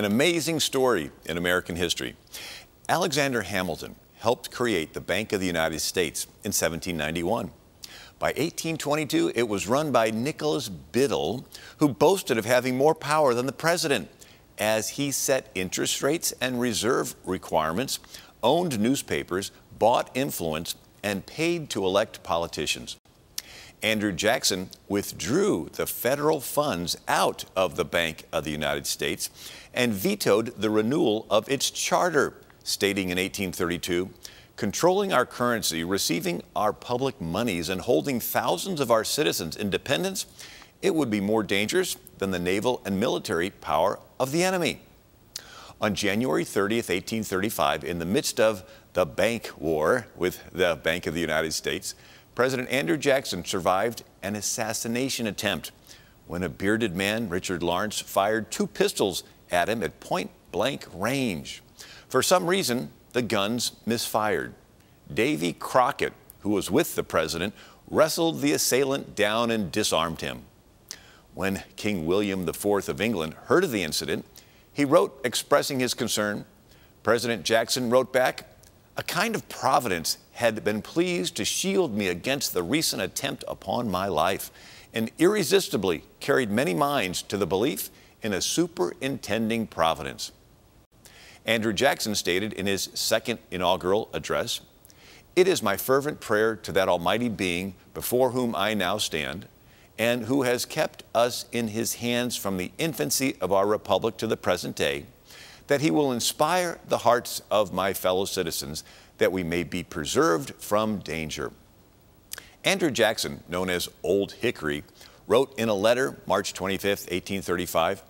An amazing story in American history. Alexander Hamilton helped create the Bank of the United States in 1791. By 1822, it was run by Nicholas Biddle, who boasted of having more power than the president, as he set interest rates and reserve requirements, owned newspapers, bought influence, and paid to elect politicians. Andrew Jackson withdrew the federal funds out of the Bank of the United States and vetoed the renewal of its charter, stating in 1832, "Controlling our currency, receiving our public monies, and holding thousands of our citizens in dependence, it would be more dangerous than the naval and military power of the enemy." On January 30th, 1835, in the midst of the bank war with the Bank of the United States, President Andrew Jackson survived an assassination attempt when a bearded man, Richard Lawrence, fired 2 pistols at him at point-blank range. For some reason, the guns misfired. Davy Crockett, who was with the president, wrestled the assailant down and disarmed him. When King William IV of England heard of the incident, he wrote expressing his concern. President Jackson wrote back, "A kind of Providence had been pleased to shield me against the recent attempt upon my life, and irresistibly carried many minds to the belief in a superintending Providence." Andrew Jackson stated in his second inaugural address, "It is my fervent prayer to that Almighty Being before whom I now stand, and who has kept us in his hands from the infancy of our republic to the present day, that he will inspire the hearts of my fellow citizens, that we may be preserved from danger." Andrew Jackson, known as Old Hickory, wrote in a letter March 25th, 1835,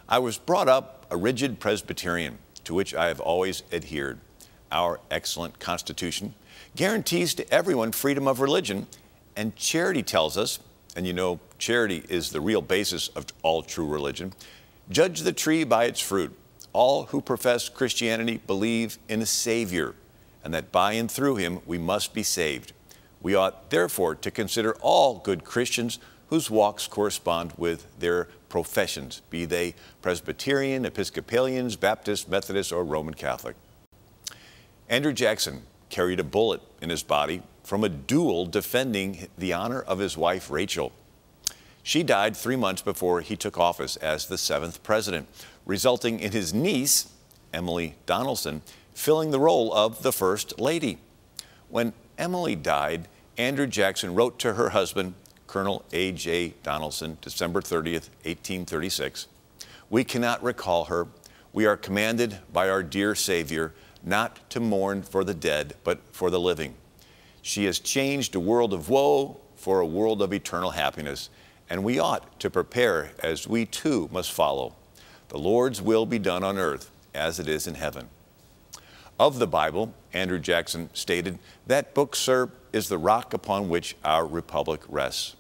"I was brought up a rigid Presbyterian, to which I have always adhered. Our excellent Constitution guarantees to everyone freedom of religion, and charity tells us, and you know charity is the real basis of all true religion, judge the tree by its fruit. All who profess Christianity believe in a Savior, and that by and through him we must be saved. We ought therefore to consider all good Christians whose walks correspond with their professions, be they Presbyterian, Episcopalians, Baptist, Methodist, or Roman Catholic." Andrew Jackson carried a bullet in his body from a duel defending the honor of his wife, Rachel. She died 3 months before he took office as the 7th president, resulting in his niece, Emily Donaldson, filling the role of the First Lady. When Emily died, Andrew Jackson wrote to her husband, Colonel A.J. Donaldson, December 30th, 1836, "We cannot recall her. We are commanded by our dear Savior not to mourn for the dead, but for the living. She has changed a world of woe for a world of eternal happiness, and we ought to prepare as we too must follow. The Lord's will be done on earth as it is in heaven." Of the Bible, Andrew Jackson stated, "That book, sir, is the rock upon which our republic rests."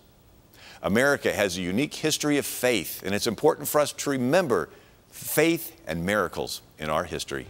America has a unique history of faith, and it's important for us to remember faith and miracles in our history.